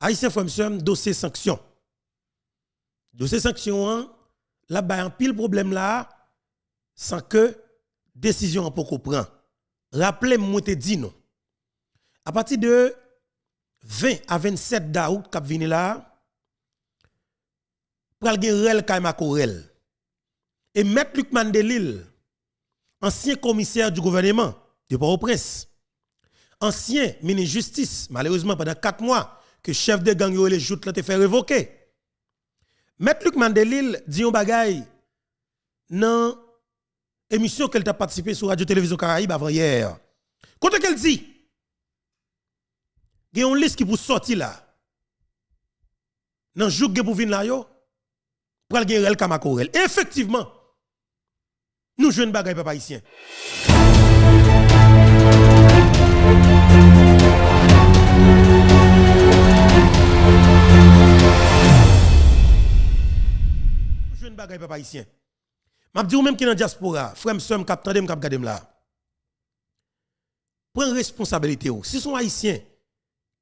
Haïtien Frère dossier sanction. Dossier sanction, là, il y a un pile problème là, sans que décision pour qu'on prend. Rappelez-moi, te dit non. À partir de 20 à 27 d'août, cap vini là, pral gen rel Kaima Korel. Et M. Luc Mandelil, ancien commissaire du gouvernement de Port-au-Prince, ancien ministre de justice, malheureusement pendant 4 mois, que chef de gang yo les joutes l'a te fait révoquer. M. Luc Mandelil dit un bagay dans émission qu'elle t'a participé sur Radio-Télévision Caraïbe avant hier. Quand elle dit, il y a une liste qui pour sortir là. Dans le jour pour venir là, pour aller gagner Kaima Korel. Effectivement, nous jouons une bagaille papa haïtien. Nous jouons une bagaille papa haïtien. M'a dit ou même qui dans diaspora, frère m'sem k'ap tande m'k'ap gade là. Prends responsabilité ou. Si sont haïtiens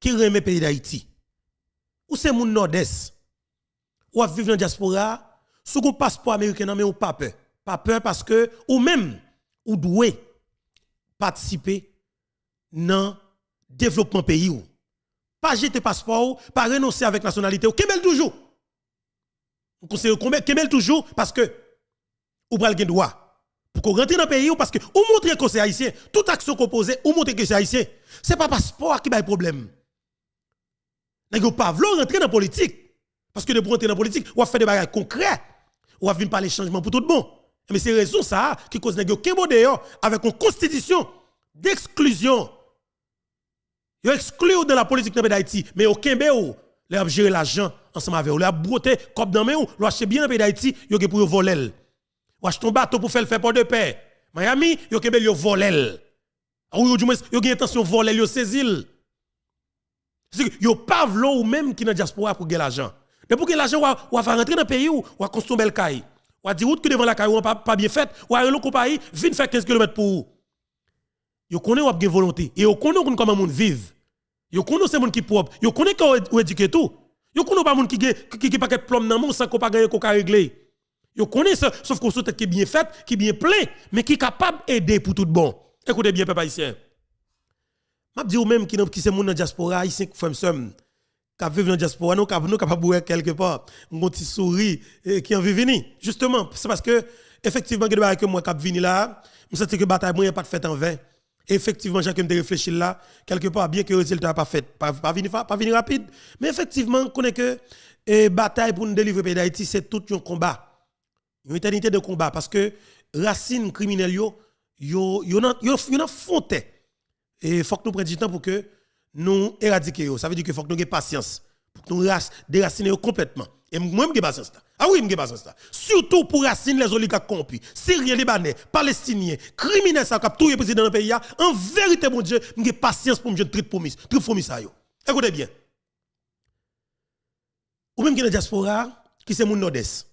qui remet pays d'Haïti, ou c'est moun nord-est, ou vivre dans diaspora, sous un passeport américain mais ou pas peur. Pas peur parce que ou même ou doit participer dans développement pays ou. Pas jeter passeport ou, pas renoncer avec nationalité ou kemel toujours. On conseille kemel toujours parce que ou pral gen droit pour qu'on rentre dans le pays ou parce que ou montrer que c'est haïtien, toute action qu'on pose ou montrer que c'est haïtien. C'est pas passeport qui a problème. Nèg yo pas vouloir rentrer dans la politique parce que de pour rentrer dans la politique, ou faire des bagages concrets, ou venir parler changement pour tout le monde. Mais c'est raison ça qui cause nèg yo kembo dehors avec une constitution d'exclusion. Yo exclu de la politique dans d'Haïti, mais au kembe ou les a gérer l'argent ensemble avec ou les a broter comme dans main ou lo acheter bien dans pays d'Haïti, yo pour yo voler. Ou acheter un bateau pour faire le fait pour de paix. Miami, yo kembe yo voler. Ou yo du moins yo gen intention voler yo saisir. Yo pas vlo ou même qui dans diaspora pour gagner l'argent. Mais pour que l'argent ou va rentrer dans le pays ou construire belle caille. Ou dire route que devant la caille ou pas bien faite, ou a l'autre pays vinn faire 15 km pour ou. Yo connaît ou a volonté et yo connaît comment moun vive. Yo connaît c'est moun qui propre. Yo connaît ou éduquer tout. Yo connaît pas moun qui paquet plomb dans moun sans qu'on pas gagner qu'on régler. Yo connaît ça sauf qu'on sous tête qui bien faite, qui bien plein, mais qui capable aider pour tout bon. Écoutez bien peuple haïtien. M'a dit ou même qui c'est moun dans diaspora haïtien frère somme qui vivent dans diaspora nous capable boire quelque part un petit souris qui en vivini. Justement, c'est parce que effectivement que moi cap vini là, me senti que bataille moyen pas fait en vain. Effectivement, j'ai me réfléchir là, quelque part bien que le résultat pas fait, pas venir rapide, mais effectivement, connaît que bataille pour nous délivrer pays d'Haïti, c'est tout un combat. Une éternité de combat parce que racines criminelles yo n'a fonté. Et faut que nous prenions du temps pour que nous éradiquions. Ça veut dire qu'il faut que nous ayons patience pour que nous déraciner complètement. Et moi, je n'ai pas patience. Ah oui, je n'ai pas patience. Surtout pour raciner les oligarques corrompus, Syriens, Libanais, Palestiniens, criminels, ça qui tout le président dans le pays. En vérité, mon Dieu, je n'ai pas patience pour me dire très promis. Écoutez bien. Ou même qui est dans la diaspora, qui c'est mon nord-est.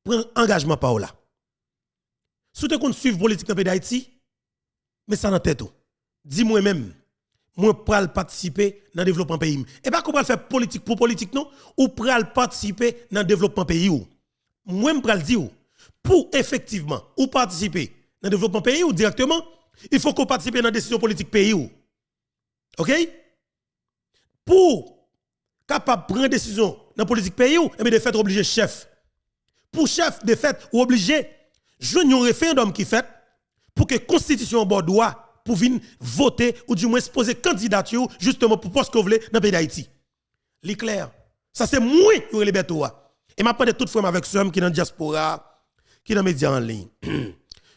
Prends engagement par là. Si tu veux suivre la politique dans le pays d'Haïti, mais ça dans tête. Dis-moi même, moi pral participer dans le développement pays. Et pas qu'on pral faire politique pour politique non, ou pral participer dans le développement pays ou. Moi me pral dire pour effectivement ou participer dans le développement pays ou directement, il faut qu'on participe dans la décision politique pays ou. OK? Pour capable prendre décision dans la politique pays ou, et bien de fait obligé chef. Pour chef de fait ou obligé joindre un référendum qui fait pour que la constitution bordois pour venir voter ou du moins poser candidature justement pour poste que vous voulez dans le pays d'Haïti. L'éclair. Ça c'est moi qui ai liberté. Et m'a prendre toute forme avec ceux qui dans diaspora, qui dans médias en ligne.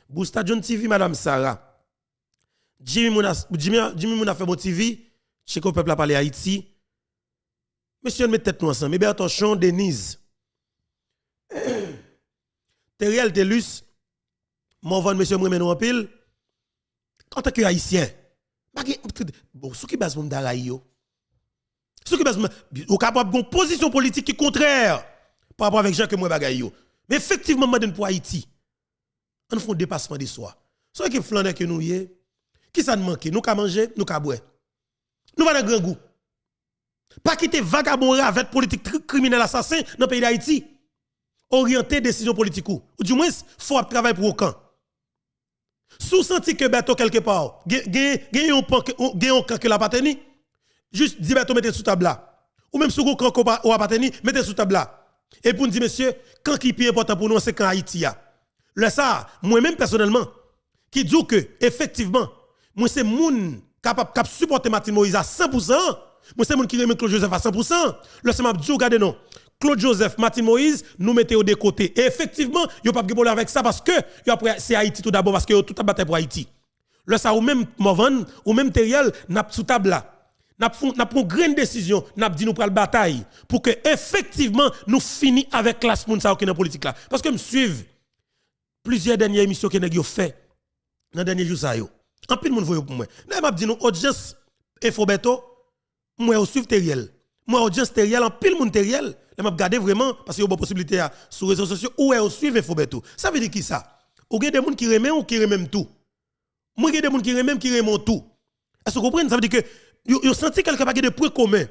Bousta John TV madame Sarah. Jimmy Mouna fait bon TV, chez le peuple a parlé Haïti. Monsieur met tête nous ensemble, mais Bertochon Denise. Teriel Telus Morvan monsieur Mremen en pile en tant que haïtien bon ce qui base mon daraï yo ce qui base ou capable une position politique qui contraire par rapport avec Jean que moi bagay yo mais effectivement madame pour Haïti on fait un dépassement de soi soit qui flaner que nous y qui ça nous manque nous ka manger nous ka boire nous pas dans grand goût Pas quitter vagabond avec politique criminel assassin dans le pays d'Haïti. Orienter décision politique ou du moins faut travailler pour aucun. Sous senti que Beto quelque part, gagne un camp que la pateni, juste dit Beto mettez sous table là. Ou même sous camp ou pateni, mettez sous table là. Et pour nous dire monsieur, quand qui est plus important pour nous c'est quand Haïti a. Là ça, moi-même personnellement qui dit que effectivement, moi c'est moun capable de supporter Martin Moïse à 100%. Moi c'est moun qui remet Claude Joseph à 100%. Là c'est m'a dit regardez non. Claude Joseph, Martin Moïse, nous mettez au côté. Et effectivement, il n'y a pas de problème avec ça parce que c'est Haïti tout d'abord, parce que tout a battu pour Haïti. Là, ça, ou même Morvan, ou même Teriel, n'a sous table là. N'a pris une grande décision, n'a dit nous prenons la bataille pour que effectivement nous finissions avec classe moun ça qui dans politique là. Parce que me suivent plusieurs dernières émissions que nous fait dans dernier jour ça yo. En pile moun voye pour moi. Là m'a dit nous audience Infobeto, moi au suivre Teriel. Moi audience Teriel en pile moun Teriel. Je vais regarder vraiment parce qu'il y a une possibilité sur les réseaux sociaux où est suivre Infobeto. Ça veut dire qui ça? Ou il y a des gens qui remettent ou qui remettent tout. Moi, il y a des gens qui remettent tout. Est-ce que vous comprenez? Ça veut dire que vous sentez quelque part de points communs.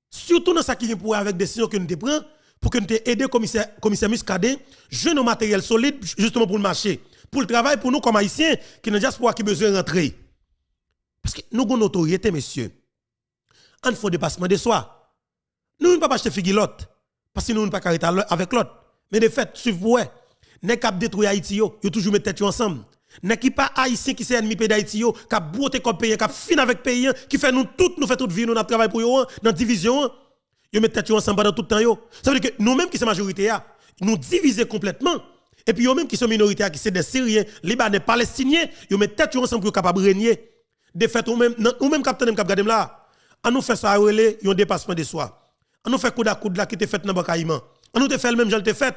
Surtout dans ce qui est pour avec des décisions que nous prenons pour que nous aider le commissaire Muscadet, jeune matériel solide justement pour le marché, pour le travail pour nous comme haïtiens qui n'ont diaspora qui besoin de rentrer. Parce que nous avons une autorité, messieurs. Il faut dépassement de soi. Nous ne pouvons pas acheter figilotte parce que nous ne pouvons pas arrêter avec l'autre. Mais de fait, suivez-vous, n'est qu'à détruire Haïti, yo toujours mettre tête ensemble. N'est qui pas haïtien qui c'est ennemi pays d'Haïti, qui a brouté comme pays, qui a fini avec pays, qui fait nous fait toute vie, nous travail pour yo, dans division, yo mettre tête ensemble pendant tout le temps yo. Ça veut dire que nous-mêmes qui sommes majorité, nous diviser complètement. Et puis yo même qui sont minorité, qui c'est des Syriens, Libanais, Palestiniens, yo mettre tête ensemble pour capable régner. De fait, nous même capitaine cap gardem là, on nous fait ça relé, un dépassement de soi. On nous fait coup à coup là qui te fait dans Bakaïman. On nous te fait le même genre te fait.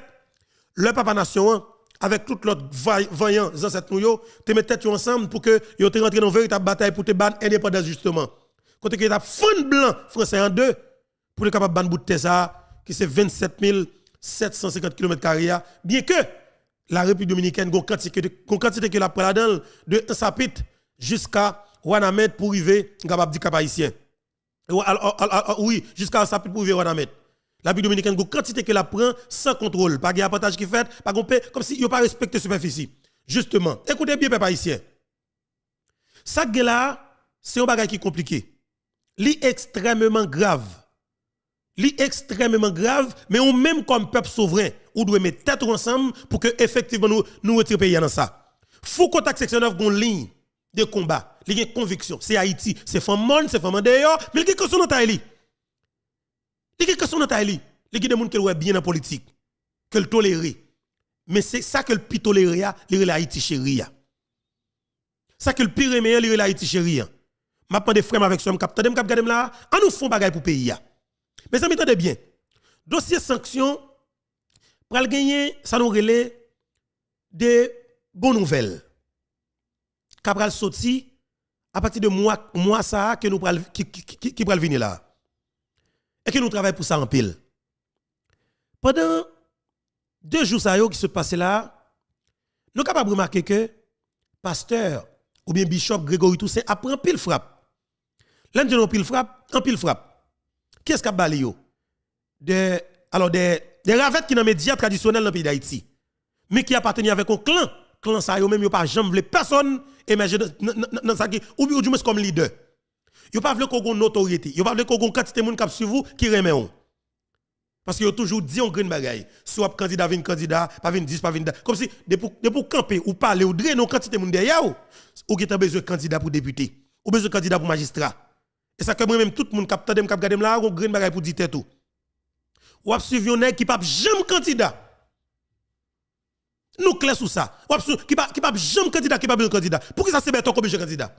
Le papa nation avec tout l'autre vaillant ancêtres nous te mettre tête ensemble pour que yo te rentre dans une véritable bataille pour te ban indépendance justement. Côté que t'a fond blanc français en deux pour être capable ban bout de ça qui c'est 27 750 km², bien que la République dominicaine gon quantité que la prend là-dedans de Sapit jusqu'à Wanamet pour arriver capable dire cap haïtien. Oui, jusqu'à ça pour vivre en Amérique. La République dominicaine, une quantité que la prend sans contrôle, pas de avantage qui fait, pas comme si il pas respecté superficie. Justement, écoutez bien peuple haïtien. Ça là, c'est un bagage qui est compliqué. Li extrêmement grave. Li extrêmement grave, mais on même comme peuple souverain, on doit mettre tête ensemble pour que effectivement nous retirer pays dans ça. Faut contact section 9 gon ligne de combat. Il y a une conviction. C'est Haïti. C'est femme monde, c'est femme d'ailleurs. Mais il y a une question dans Taïli. Il y a une question dans Taïli. Il y a des gens qui sont bien en politique. Que le toléré. Mais c'est ça que le pire toléré, il y a Haïti chéri. Ça que le pire aimé, il y a Haïti chéri. Je prends des frères avec soi, je regarde là. On nous fait bagaille pour pays. Mais ça m'entendez bien. Dossier sanction, pour gagner, ça nous relève de bonnes nouvelles. Cabral sorti à partir de mois ça que nous qui pral venir là et que nous travaillons pour ça en pile. Pendant 2 jours ça qui se passe là, nous capable remarquer que pasteur ou bien bishop Grégory Toussaint apprend pile frappe. L'un de pile frappe. Qui est-ce qui a balé yo? Des ravettes qui dans les médias traditionnels dans le pays d'Haïti, mais qui appartenaient avec un clan ça yo même yo pas jamais voulu personne émerger dans ça ou du moins comme leader. Yo pas voulu qu'on ait une autorité, yo pas voulu qu'on ait une quantité de monde qui suivre qui remet on. Parce que yo toujours dit on green bagaille, soit candidat vinn candidat, pas vinn 10 pas vinn comme si de pour camper ou parler ou drainer une quantité de monde derrière ou qui a besoin de candidat pour député, ou besoin de candidat pour magistrat. Et ça que moi même tout le monde cap gadem là on green bagaille pour dire tout. Ou a suivre un qui pas jamais candidat. Nous clair sur ça. Qui pas jamais candidat, qui pas bien candidat. Pour que ça c'est Beto comme candidat.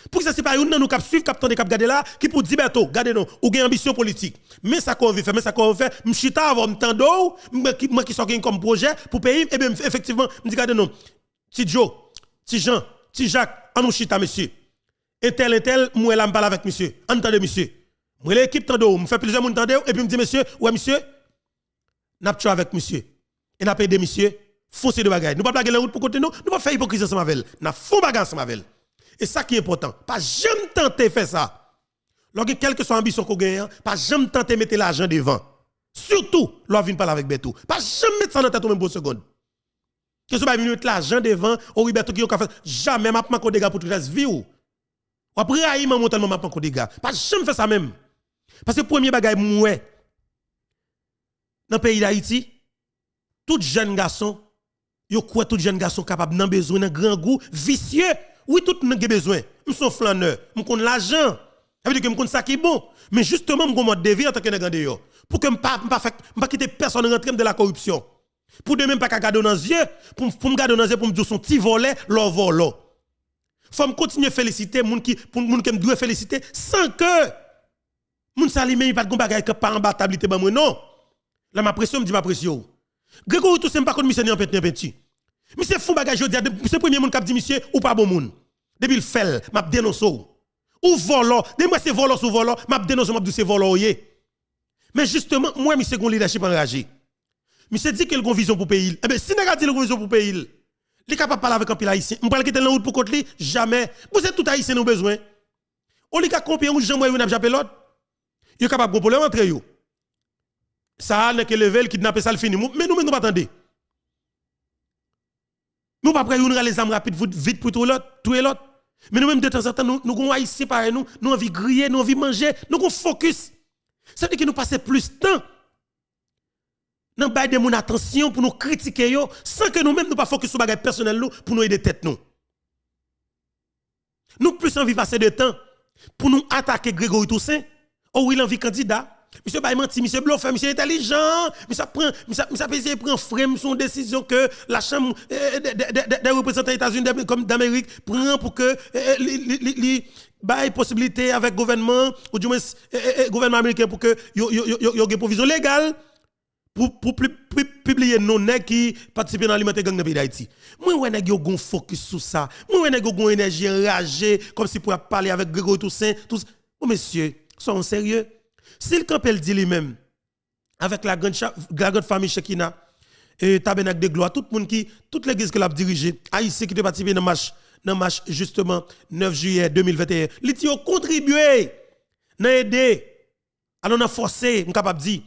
Pour que ça c'est pas une nous cap suivre capitaine de cap garder là qui pour dire Beto, gardez non, ou gain ambition politique. Mais ça qu'on veut faire, m'chita avant m'tando, moi qui sort comme projet pour pays et bien effectivement me dit gardez non. Ti Joe, ti Jean, ti Jacques, on nous chita monsieur. Et tel moi là me parle avec monsieur. Entendez monsieur. Moi l'équipe tando, me fait plusieurs monde tando et puis me dit monsieur, ouais monsieur, n'a pas avec monsieur. Et n'a pas aidé monsieur. Foncé de bagaille. Nous pas blaguer la route pour côté nous, nous pas faire hypocrisie ensemble avec elle. N'a fond bagarre ensemble avec elle. Et ça qui est important, pas jamais tenter faire ça. Lorsque quelle que soit l'ambition qu'on gagne, pas jamais tenter mettre l'argent devant. Surtout, lorsque vient parler avec Beto. Pas jamais mettre ça dans tête même pour une seconde. Que ce soit venir mettre l'argent devant, ou Beto qui a fait jamais m'a pas dégâts pour toute la vie ou. Après aïe maman tellement m'a pas dégâts. Pas jamais faire ça même. Parce que premier bagage mouais dans le pays d'Haïti, tout jeune garçon, yo quoi tout jeune garçon capable d'un besoin d'un grand goût vicieux. Oui, tout n'a besoin. Je suis flâneur, je connais l'argent. Ça veut dire que je connais ça qui est bon. Mais justement, je mode de vie en tant que grand yo. Pour que je ne pas quitter personne rentrer de la corruption. Pour de même pas garder dans les yeux, pour me garder dans les yeux pour me dire son petit volet, leur volant. Faut me continuer à féliciter moun qui me doit féliciter sans que moun salime pas de bagay que pas en battabilité ba moi non. Là ma pression me dit ma pression. Grégory tout c'est pas contre monsieur ni en petit. Monsieur fou bagay jodi, c'est premier moun qui dit monsieur ou pas bon moun. Depuis le fait, m'a dénonce ou volant, de moi c'est volant sous volant, m'a dénonce m'a dit c'est volant. Mais justement, moi monsieur gon leadership enragé. Monsieur dit qu'il a une vision pour pays. Eh bien, si n'a dit une vision pour pays, il est capable de parler avec un pile haïtien. On parle quitter la route pour côté lui, jamais. Vous êtes tout haïtien nous besoin. On li ka combien ou jambe ou n'a jamais l'autre. Il est capable de problème entre eux. Ça n'est que level kidnapper ça le fini. Mais nous pas attendre. Nous pas prêt nous les âmes rapides vite pour tout l'autre, tout l'autre. Mais nous même de temps en temps nous haïtiens pareil nous envie griller, nous envie manger, nous focus. Ça veut dire que nous passer plus de temps dans bail de mon attention pour nous critiquer yo sans que nous-mêmes nous pas focus sur bagage personnel nous pour nous aider tête nous. Nous plus envie passer de temps pour nous attaquer Grégory Toussaint. Oh il envie candidat. Monsieur Baye menti, monsieur bluff, monsieur intelligent, monsieur prend frame son décision que la chambre des représentants des États-Unis comme d'Amérique prend pour que bail possibilité avec gouvernement ou du moins gouvernement américain pour que yo une provision légale pour publier nos nèg qui participent dans l'alimenter gang dans le pays d'Haïti. Moi ouais nèg yo gon focus sur ça. Moi ouais nèg yo gon énergie enragée comme si pour parler avec Grégory Toussaint tout. Oh messieurs, soyons sérieux. S'il campel dit lui-même avec la grande famille Chekina et Tabernacle de Gloire toute l'église que l'a dirigé haïtien qui te participer dans marche justement 9 juillet 2021 li ti ont contribué n'a aider alors on a forcé on capable dire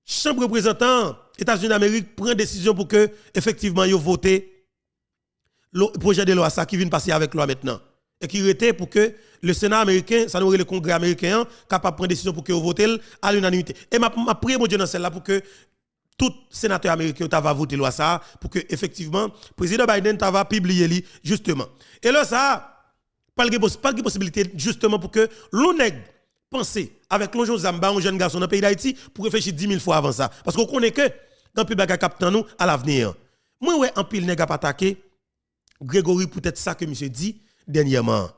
chambre représentant États-Unis d'Amérique prend décision pour que effectivement yo voter le projet de loi ça qui vient passer avec loi maintenant et qui était pour que le Sénat américain, ça nous le Congrès américain, capable de prendre décision pour que vous votez à l'unanimité. Et ma prière mon Dieu dans celle-là pour que tout sénateur américain va voter loi ça pour que effectivement le président Biden va publier li justement. Et là ça pas de possibilité justement pour que l'on penser avec l'onjon Zamba un jeune garçon dans le pays d'Haïti pour réfléchir 10 000 fois avant ça parce qu'on connaît que dans plus bagarre captant nous à l'avenir. Moi ouais en pile nèg a attaqué Grégory peut-être ça que monsieur dit dernièrement.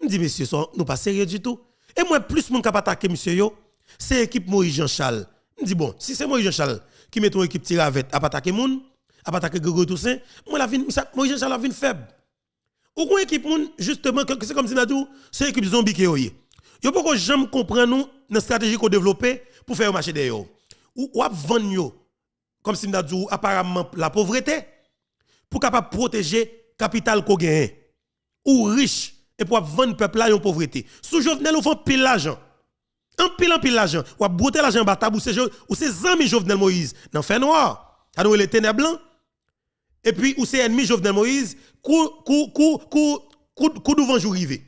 Je dis, monsieur, nous pas sérieux du tout. Et moi, plus mon cap attaquer, monsieur, c'est l'équipe Moïse Jean-Charles. Je dis, bon, si c'est Moïse Jean-Charles qui met ton équipe Tiravette à attaquer moun, à attaquer Grégory Toussaint, moi, Moïse Jean-Charles a une faible. Ou quoi équipe moun, justement, c'est comme si nous dit, c'est l'équipe zombie qui est yo. Yo pas que jamais comprendre nous, dans stratégie qu'on développe pour faire marcher de yo. Ou vendre yo, comme si nous dit, apparemment, la pauvreté, pour capable protéger capital qu'on gagne. Ou riche et pour vendre peuple là en pauvreté. Sous Jovenel ou font pile l'argent. En pile l'argent. Ou brouter l'argent batab ou c'est amis Jovenel Moïse dans fait noir. Ça nous les ténèbres blancs. Et puis ou c'est ennemi Jovenel Moïse coup devant jour rivé.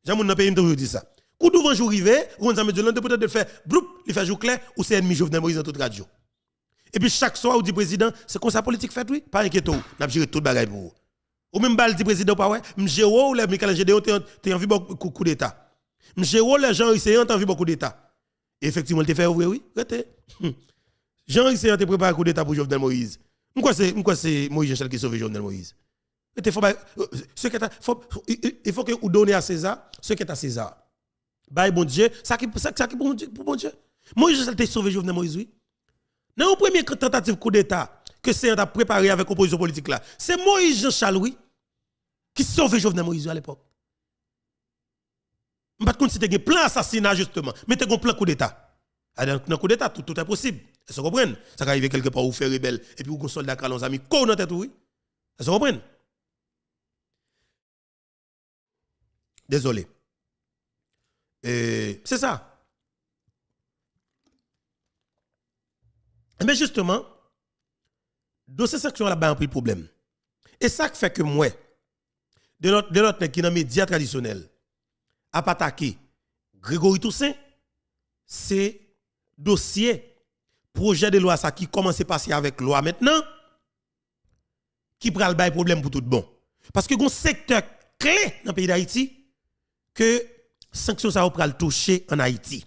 J'aime dans pays toujours dit ça. Coup devant jour rivé, on ça me dit peut-être de faire broup, il fait jour clair ou c'est ennemi Jovenel Moïse dans toute radio. Et puis chaque soir ou dit président, c'est comme ça politique fait oui, pas inquiétez vous, n'a géré toute bagaille pour vous. Ou même bal dit président pas ouais, m'géro les Michael Gédéon t'es envie beaucoup coup d'état. M'géro les gens ici t'es envie beaucoup d'état. Effectivement, il te fait ouvrir oui, rete. Jean ici te préparé coup d'état pour Jovenel Moïse. Pourquoi c'est Moïse Jean-Charles qui sauve Jovenel Moïse? Il faut que vous donnez à César ce qui est à César. Bye bon Dieu, ça qui pour bon Dieu. Moïse Jean-Charles te sauvé Jovenel Moïse oui. Dans la première tentative coup d'état que c'est a préparé avec l'opposition politique là. C'est Moïse Jean-Charles oui, qui sauve Jovenel Moïse à l'époque. Je ne sais pas si tu as un plan assassinat justement, mais tu as un plan coup d'état. Dans le coup d'état, tout est possible. Vous comprenez? Ça peut arriver quelque part où faire rebelle et puis où un soldat qui a amis dans tête oui. Vous comprenez? Désolé. C'est ça. Mais justement, dossier sanction là-bas a un pris problème. Et ça fait que moi, de notre qui dans les médias traditionnels, a pas attaqué Grégory Toussaint, c'est dossier, projet de loi ça qui commence à passer avec loi maintenant, qui prend le problème pour tout bon. Parce que un secteur clé dans le pays d'Haïti, que sanctions ça va le toucher en Haïti.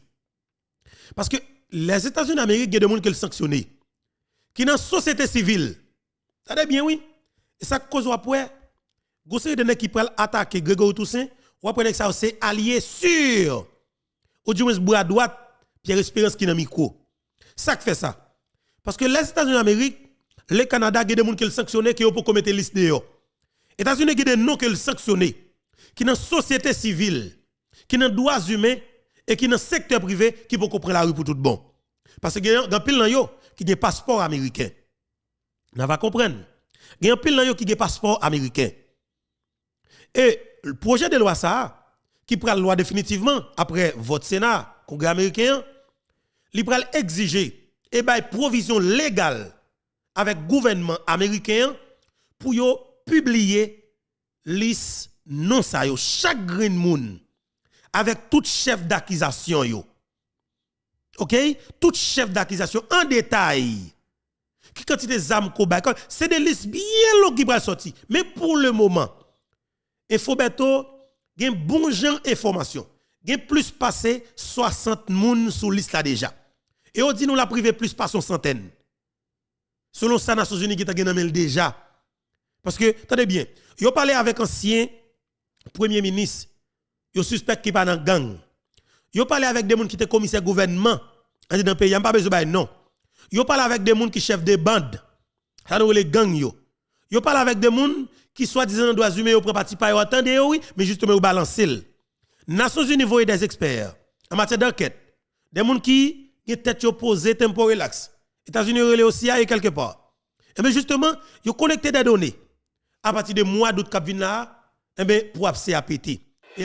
Parce que les États-Unis d'Amérique, il y a des gens qui le sanctionnent, qui dans la société civile. Ça va bien, oui. Et ça cause après, vous savez, des gens qui prennent attaquer Grégory Toussaint, ou après ça, c'est allié sûr. Ou du moins, bras droite, Pierre Espérance qui est dans le micro. Ça qui fait ça. Parce que les États-Unis d'Amérique, le Canada, il y a des gens qui le sanctionnent, qui ont commettre liste de yo. Les États-Unis, il y a des noms qui le sanctionnent, qui dans la société civile, qui dans les droits humains, et qui dans le secteur privé, qui peut prendre la rue pour tout bon. Parce que il y a un pile dans yo qui a un passeport américain. On va comprendre. Il y a un pile dans yo qui a un passeport américain. Et le projet de loi ça, qui prend la loi définitivement après vote Sénat, Congrès américain, il prend exiger et bail provision légale avec le gouvernement américain pour yo publier liste non ça yo chaque green moon avec tout chef d'accusation yo. OK? Tout chef d'accusation en détail. Qui quantité d'armes qu'on bail, c'est des listes bien longues qui vont sortir. Mais pour le moment, Infobeto gen bon genre information. Gen plus passé 60 moun sur liste là déjà. Et on dit nous la privé plus pas son centaine. Selon ça Nations Unies qui t'a gen déjà. Parce que attendez bien, yo parlé avec ancien premier ministre, yo suspect qui pas dans gang. Yo parlé avec des moun qui étaient commissaire gouvernement dans le pays, y a pas besoin non. Yo parlé avec des moun qui chef de bande. Ça nous les gang yo. Yo parlé avec des moun qui soi-disant dans droits humains, yo prend parti pas, yo attendez oui, mais justement yo balancer. Nations Unies voyait des experts en matière d'enquête, des gens qui ont tête posée, tempo relax. États-Unis relé aussi et quelque part. Et bien justement, ils ont connecté des données à partir de mois d'août cap vinn là, et bien pour CAPT. Et